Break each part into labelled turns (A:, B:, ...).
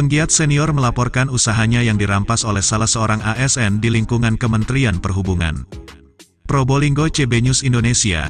A: Penggiat senior melaporkan usahanya yang dirampas oleh salah seorang ASN di lingkungan Kementerian Perhubungan. Probolinggo, CB News Indonesia.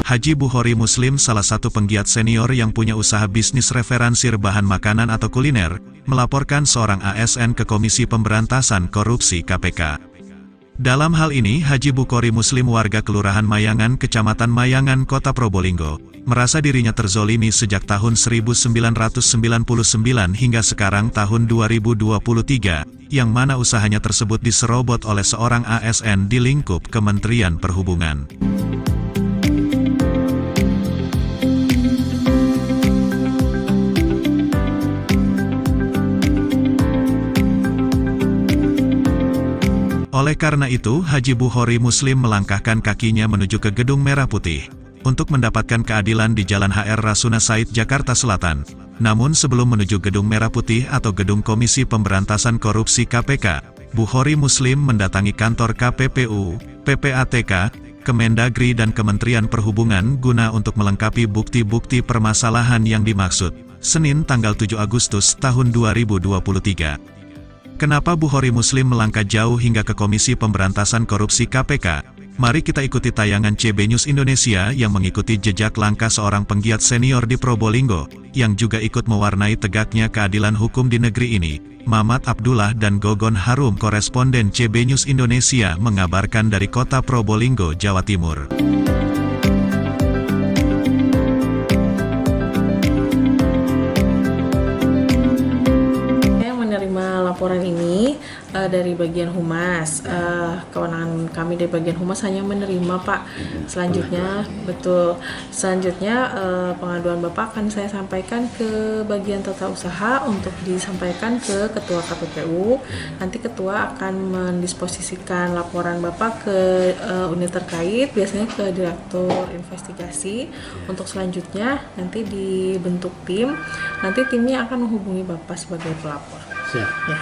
A: Haji Bukhori Muslim, salah satu penggiat senior yang punya usaha bisnis referansir bahan makanan atau kuliner, melaporkan seorang ASN ke Komisi Pemberantasan Korupsi (KPK). Dalam hal ini, Haji Bukhori Muslim, warga Kelurahan Mayangan, Kecamatan Mayangan, Kota Probolinggo, merasa dirinya terzolimi sejak tahun 1999 hingga sekarang tahun 2023, yang mana usahanya tersebut diserobot oleh seorang ASN di lingkup Kementerian Perhubungan. Oleh karena itu, Haji Bukhori Muslim melangkahkan kakinya menuju ke Gedung Merah Putih untuk mendapatkan keadilan di Jalan HR Rasuna Said, Jakarta Selatan. Namun sebelum menuju Gedung Merah Putih atau Gedung Komisi Pemberantasan Korupsi (KPK), Bukhori Muslim mendatangi kantor KPPU, PPATK, Kemendagri dan Kementerian Perhubungan guna untuk melengkapi bukti-bukti permasalahan yang dimaksud. Senin tanggal 7 Agustus tahun 2023. Kenapa Bukhori Muslim melangkah jauh hingga ke Komisi Pemberantasan Korupsi (KPK)? Mari kita ikuti tayangan CB News Indonesia yang mengikuti jejak langkah seorang penggiat senior di Probolinggo, yang juga ikut mewarnai tegaknya keadilan hukum di negeri ini. Mamat Abdullah dan Gogon Harum, koresponden CB News Indonesia, mengabarkan dari Kota Probolinggo, Jawa Timur.
B: Laporan ini dari bagian humas, kewenangan kami dari bagian humas hanya menerima, Pak. Selanjutnya pengaduan Bapak akan saya sampaikan ke bagian tata usaha untuk disampaikan ke Ketua KPPU. Nanti Ketua akan mendisposisikan laporan Bapak ke unit terkait, biasanya ke Direktur Investigasi. Untuk selanjutnya nanti dibentuk tim, nanti timnya akan menghubungi Bapak sebagai pelapor.
C: Siap.
B: Ya.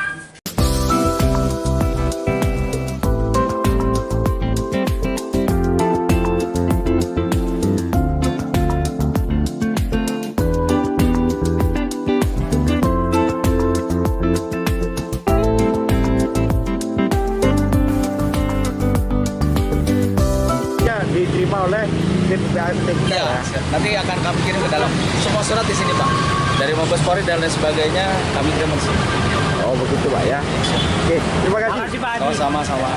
C: Diterima oleh tim PPATK.
D: Ya, nanti akan kami kirim ke dalam semua surat di sini, Pak. Dari Mabes Polri dan lain sebagainya kami kirim ke sini.
C: Oh, begitu, Pak ya. Oke, terima kasih.
D: Sama-sama.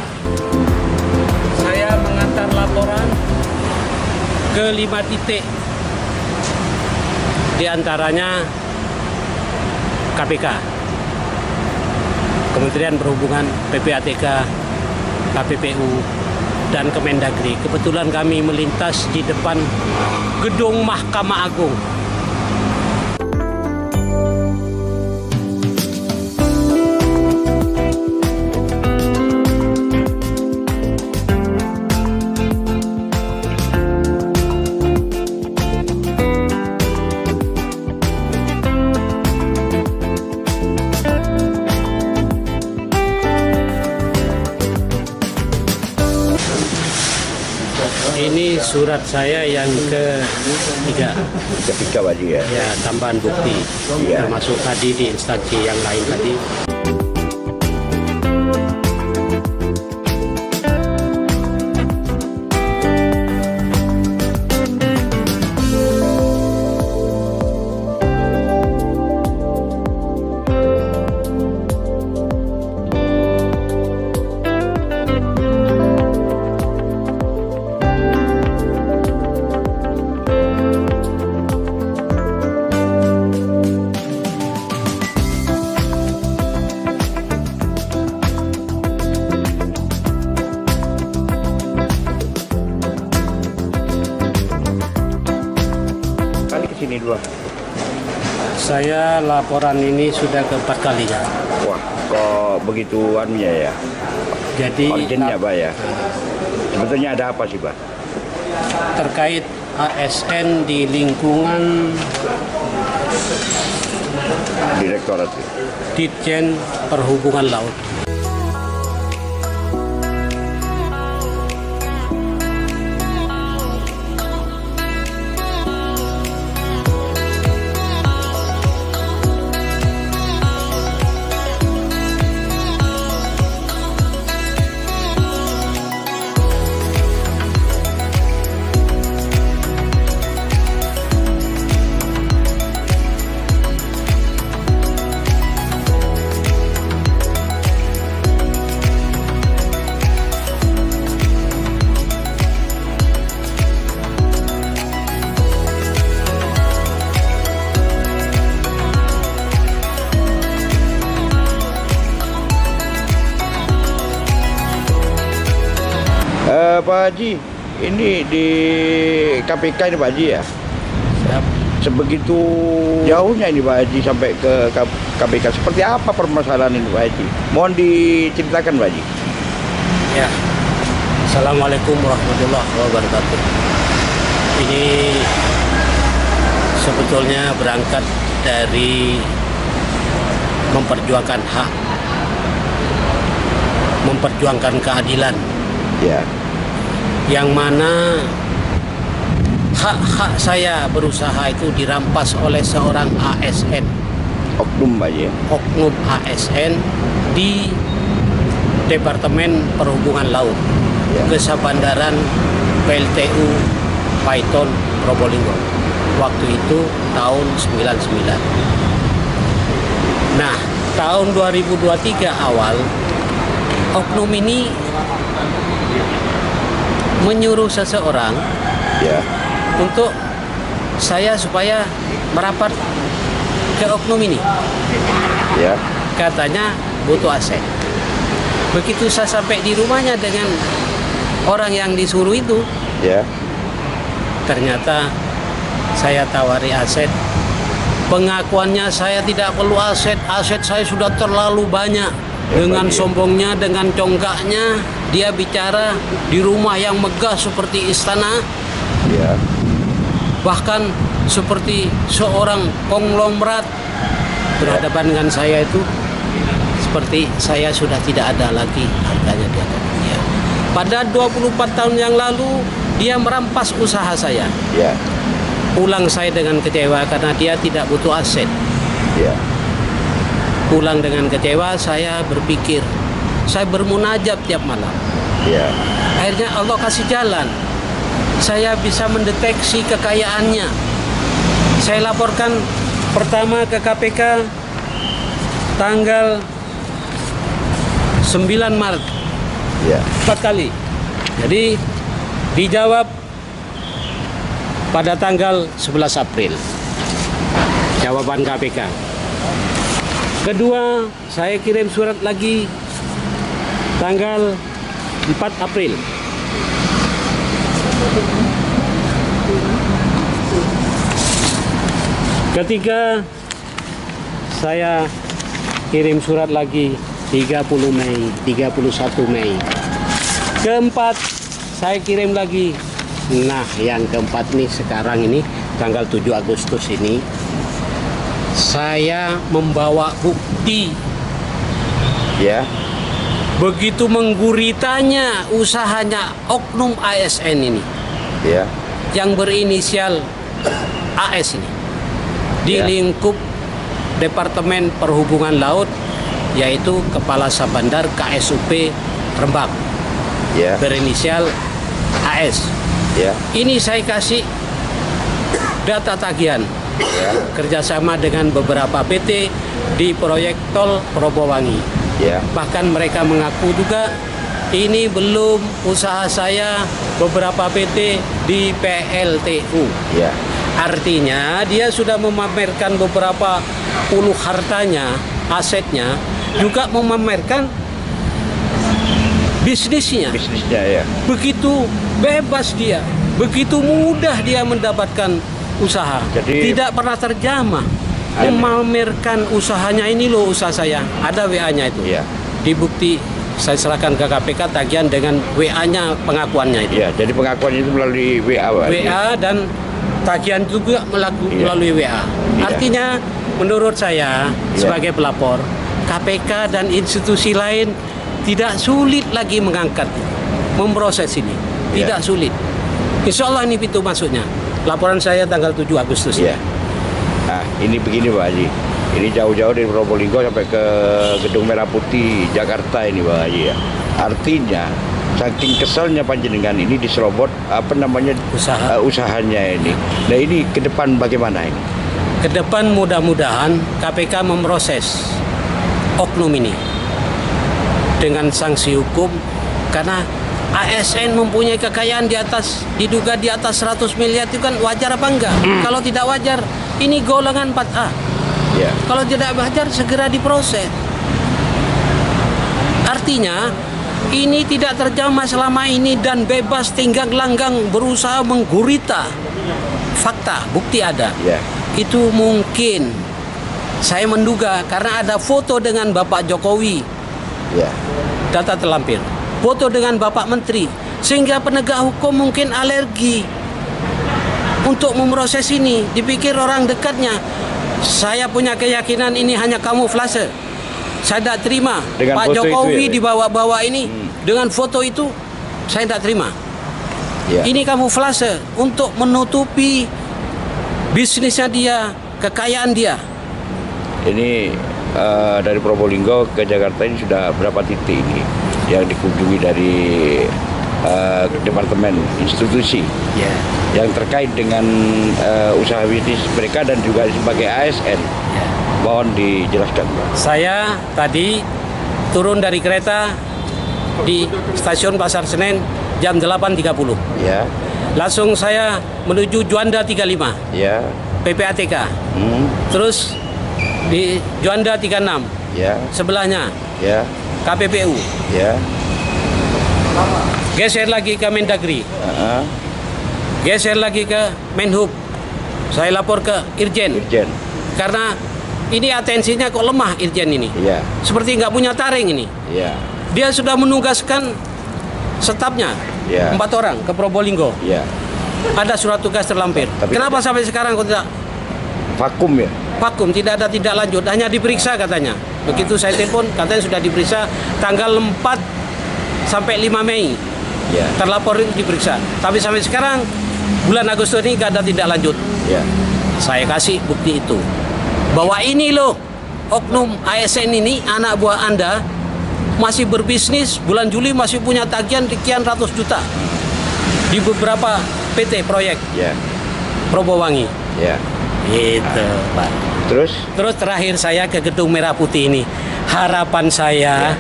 E: Saya mengantar laporan ke 5 titik. Di antaranya KPK, Kementerian Perhubungan, PPATK, KPPU, dan Kemendagri. Kebetulan kami melintas di depan gedung Mahkamah Agung. Ini surat saya yang ketiga.
C: Ketiga, Pak ya.
E: Ya, tambahan bukti.
C: Ya.
E: Termasuk tadi di instansi yang lain tadi.
C: Sini dua.
E: Saya laporan ini sudah keempat kalinya.
C: Wah, kok begitu anunya ya?
E: Jadi
C: Originnya, Pak ya. Sebetulnya ada apa sih, Pak?
E: terkait ASN di lingkungan
C: Direktorat
E: Ditjen Perhubungan Laut.
C: Pak Haji, ini di KPK ini Pak Haji ya.
E: Siap.
C: Sebegitu jauhnya ini Pak Haji sampai ke KPK. Seperti apa permasalahan ini Pak Haji? Mohon diceritakan Pak Haji.
E: Ya. Assalamualaikum warahmatullahi wabarakatuh. Ini sebetulnya berangkat dari memperjuangkan hak, memperjuangkan keadilan,
C: Ya,
E: yang mana hak-hak saya berusaha itu dirampas oleh seorang ASN,
C: oknum Pak Haji.
E: oknum ASN di Departemen Perhubungan Laut,
C: Ya.
E: Kesabandaran PLTU Paiton Probolinggo. Waktu itu tahun 99. Nah, tahun 2023 awal, oknum ini menyuruh seseorang
C: Ya,
E: untuk saya supaya merapat ke oknum ini.
C: ya,
E: Katanya butuh aset. Begitu saya sampai di rumahnya dengan orang yang disuruh itu,
C: ya,
E: ternyata saya tawari aset. Pengakuannya saya tidak perlu aset. Aset saya sudah terlalu banyak. Dengan sombongnya, dengan congkaknya, dia bicara di rumah yang megah seperti istana,
C: ya,
E: bahkan seperti seorang konglomerat. Berhadapan dengan saya itu seperti saya sudah tidak ada lagi harganya di hadapan dia. Pada 24 tahun yang lalu dia merampas usaha saya.
C: ya,
E: Pulang saya dengan kecewa karena dia tidak butuh aset.
C: ya,
E: Pulang dengan kecewa, saya berpikir, saya bermunajat tiap malam.
C: ya,
E: Akhirnya Allah kasih jalan. Saya bisa mendeteksi kekayaannya. Saya laporkan pertama ke KPK tanggal 9 Maret,
C: ya,
E: 4 kali. Jadi dijawab pada tanggal 11 April. Jawaban KPK. Kedua, saya kirim surat lagi tanggal 4 April. Ketiga, saya kirim surat lagi 30 Mei, 31 Mei. Keempat, saya kirim lagi. Nah, yang keempat nih sekarang ini tanggal 7 Agustus ini saya membawa bukti.
C: ya,
E: Begitu mengguritanya usahanya oknum ASN ini
C: ya,
E: yang berinisial AS ini di
C: Ya.
E: lingkup Departemen Perhubungan Laut, yaitu Kepala Sabandar KSUP Rembang,
C: ya,
E: berinisial AS.
C: ya,
E: Ini saya kasih data tagihan
C: ya,
E: kerjasama dengan beberapa PT di proyek tol Probowangi.
C: ya,
E: Bahkan mereka mengaku juga ini belum usaha saya beberapa PT di PLTU.
C: ya,
E: Artinya dia sudah memamerkan beberapa puluh hartanya, asetnya, juga memamerkan bisnisnya.
C: bisnisnya ya,
E: Begitu bebas dia, begitu mudah dia mendapatkan usaha.
C: Jadi-
E: Tidak pernah terjamah memamerkan usahanya. Ini loh usaha saya, ada WA-nya itu.
C: Iya.
E: Di bukti saya serahkan ke KPK tagihan dengan WA-nya, pengakuannya itu.
C: ya. Jadi pengakuan itu melalui WA, Pak.
E: WA dan tagihan juga
C: Iya.
E: melalui WA.
C: Iya.
E: Artinya menurut saya
C: Iya.
E: sebagai pelapor, KPK dan institusi lain tidak sulit lagi mengangkat, memproses ini.
C: Iya.
E: Tidak sulit. Insya Allah ini pintu masuknya. Laporan saya tanggal 7 Agustus.
C: Iya. Nah, ini begini Pak Haji. Ini jauh-jauh dari Probolinggo sampai ke Gedung Merah Putih Jakarta ini Pak Haji ya. Artinya saking keselnya panjenengan ini diserobot usahanya ini. Nah, ini ke depan bagaimana ini?
E: Ke depan mudah-mudahan KPK memproses oknum ini dengan sanksi hukum, karena ASN mempunyai kekayaan diduga di atas 100 miliar itu kan wajar apa enggak? Kalau tidak wajar, ini golongan 4A.
C: Ya.
E: Kalau tidak wajar segera diproses. Artinya ini tidak terjamah selama ini dan bebas tinggal langgang berusaha menggurita fakta, bukti ada.
C: Ya.
E: Itu mungkin saya menduga karena ada foto dengan Bapak Jokowi,
C: Ya.
E: data terlampir, foto dengan Bapak Menteri, sehingga penegak hukum mungkin alergi untuk memproses ini. Dipikir orang dekatnya. Saya punya keyakinan ini hanya kamuflase. Saya tidak terima
C: Dengan
E: Pak
C: foto
E: Jokowi
C: itu ya?
E: dibawa-bawa ini dengan foto itu. Saya tidak terima.
C: Ya.
E: Ini kamuflase untuk menutupi bisnisnya dia, kekayaan dia.
C: Ini dari Probolinggo ke Jakarta ini sudah berapa titik ini yang dikunjungi dari departemen institusi yang terkait dengan usaha bisnis mereka dan juga sebagai ASN. Mohon dijelaskan, Pak.
E: Saya tadi turun dari kereta di stasiun Pasar Senen jam 8.30.
C: Ya,
E: Langsung saya menuju Juanda 35,
C: ya,
E: PPATK. Terus di Juanda 36,
C: ya,
E: sebelahnya
C: ya,
E: KPPU.
C: ya.
E: Geser lagi ke Mendagri,
C: Heeh.
E: geser lagi ke Menhub. Saya lapor ke Irjen.
C: Irjen.
E: Karena ini atensinya kok lemah Irjen ini.
C: Ya,
E: Seperti nggak punya taring ini.
C: ya,
E: Dia sudah menugaskan stafnya
C: Ya.
E: 4 orang ke Probolinggo.
C: ya.
E: Ada surat tugas terlampir.
C: Tapi
E: Kenapa sampai sekarang kok tidak
C: Vakum ya.
E: vakum, tidak ada tidak lanjut, hanya diperiksa katanya. Begitu saya telepon, katanya sudah diperiksa tanggal 4 sampai 5 Mei.
C: Ya,
E: Terlapor itu diperiksa. Tapi sampai sekarang bulan Agustus ini gak ada tidak lanjut.
C: ya.
E: Saya kasih bukti itu. Bahwa ini loh, oknum ASN ini, anak buah Anda, masih berbisnis, bulan Juli masih punya tagihan sekian ratus juta. Di beberapa PT proyek
C: Ya,
E: Probowangi.
C: ya.
E: Gitu, Pak. Terus terakhir saya ke Gedung Merah Putih ini. Harapan saya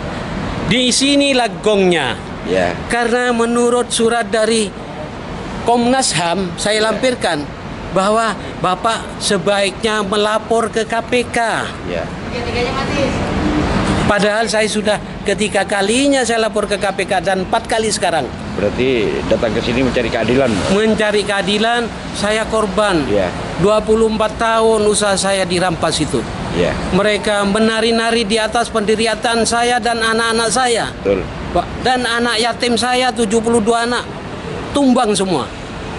E: di sini gongnya.
C: Ya,
E: Karena menurut surat dari Komnas HAM saya lampirkan bahwa Bapak sebaiknya melapor ke KPK.
C: ya.
E: Padahal saya sudah ketiga kalinya saya lapor ke KPK dan 4 kali sekarang.
C: Berarti datang ke sini mencari keadilan.
E: Mencari keadilan, saya korban.
C: Ya,
E: 24 tahun usaha saya dirampas itu.
C: ya.
E: Mereka menari-nari di atas penderitaan saya dan anak-anak saya.
C: Betul.
E: Pak, dan anak yatim saya 72 anak tumbang semua.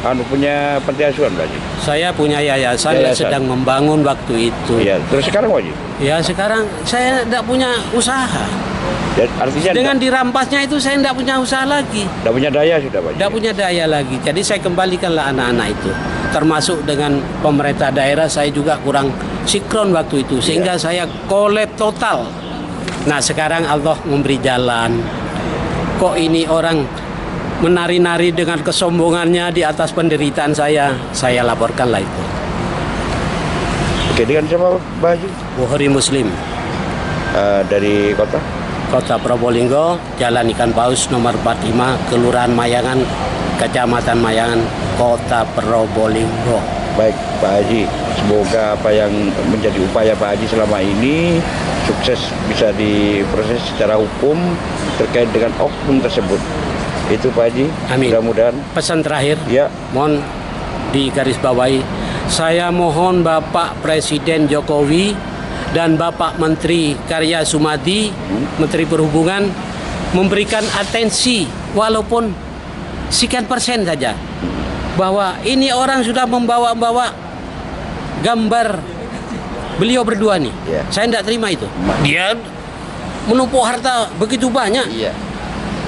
C: Anu punya panti asuhan, Pak Haji?
E: Saya punya yayasan dan sedang membangun waktu itu.
C: Iya. Terus sekarang, Pak Haji?
E: Ya sekarang saya tidak punya usaha.
C: Ya, artinya
E: Dengan dirampasnya itu saya tidak punya usaha lagi.
C: tidak punya daya sudah, Pak Haji?
E: Tidak punya daya lagi. Jadi saya kembalikanlah anak-anak itu. Termasuk dengan pemerintah daerah saya juga kurang sinkron waktu itu. Sehingga saya kolab total. Nah sekarang Allah memberi jalan. Kok ini orang menari-nari dengan kesombongannya di atas penderitaan saya laporkanlah itu.
C: Oke, dengan siapa, Pak Haji?
E: Bukhari Muslim,
C: Dari kota?
E: Kota Probolinggo, Jalan Ikan Paus nomor 45, Kelurahan Mayangan, Kecamatan Mayangan, Kota Probolinggo.
C: Baik, Pak Haji. Semoga apa yang menjadi upaya Pak Haji selama ini sukses bisa diproses secara hukum terkait dengan oknum tersebut. Itu Pak Haji.
E: Amin.
C: Mudah-mudahan.
E: Pesan terakhir,
C: Ya,
E: mohon digarisbawahi, saya mohon Bapak Presiden Jokowi dan Bapak Menteri Karya Sumadi, Menteri Perhubungan, memberikan atensi walaupun sekian persen saja, bahwa ini orang sudah membawa-bawa gambar beliau berdua nih.
C: Ya.
E: Saya tidak terima itu. Dia menumpuk harta begitu banyak,
C: iya,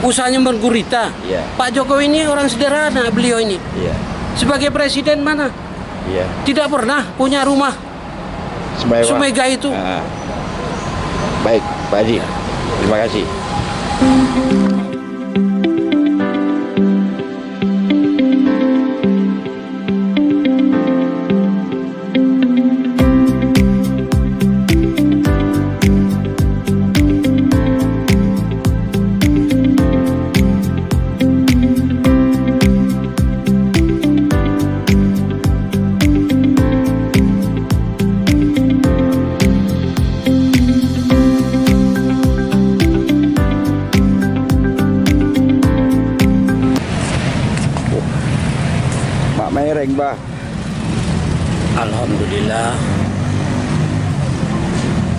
E: usahanya bergurita.
C: Ya.
E: Pak Jokowi ini orang sederhana, beliau ini.
C: iya,
E: Sebagai presiden mana?
C: iya.
E: Tidak pernah punya rumah semega itu.
C: Baik, Pak Haji. Terima kasih.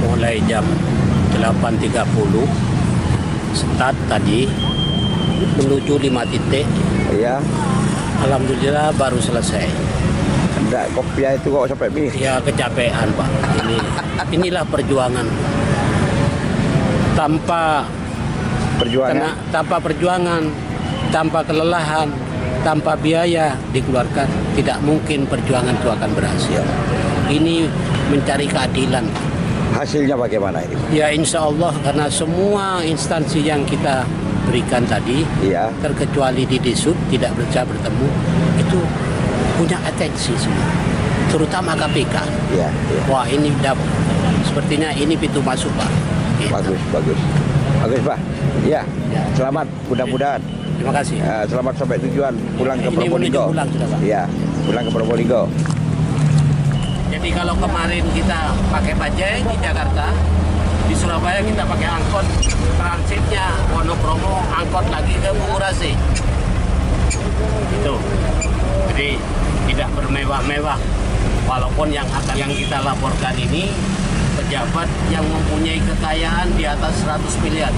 E: mulai jam 8.30 start tadi menuju 5 titik.
C: Iya.
E: Alhamdulillah baru selesai.
C: Enggak, kopiah itu kok sampai bis.
E: Ya kecapean Pak. Inilah perjuangan. Tanpa perjuangan, tanpa kelelahan, tanpa biaya dikeluarkan, tidak mungkin perjuangan itu akan berhasil. Ini mencari keadilan.
C: Hasilnya bagaimana ini?
E: Ya insya Allah, karena semua instansi yang kita berikan tadi,
C: Iya.
E: terkecuali di Disub tidak bisa bertemu, itu punya atensi semua, terutama KPK.
C: Iya. Iya.
E: Wah ini sepertinya ini pintu masuk Pak. Gitu.
C: Bagus Pak. Iya.
E: Ya.
C: Selamat, mudah-mudahan.
E: Terima kasih.
C: Selamat sampai tujuan, pulang ke
E: Ini menuju
C: Probolinggo.
E: pulang sudah, Pak.
C: Iya, pulang ke Probolinggo.
E: Jadi kalau kemarin kita pakai bajai di Jakarta, di Surabaya kita pakai angkot, transitnya Wonokromo, angkot lagi ke Bungurasi. Itu. Jadi tidak bermewah-mewah. Walaupun yang kita laporkan ini pejabat yang mempunyai kekayaan di atas 100 miliar.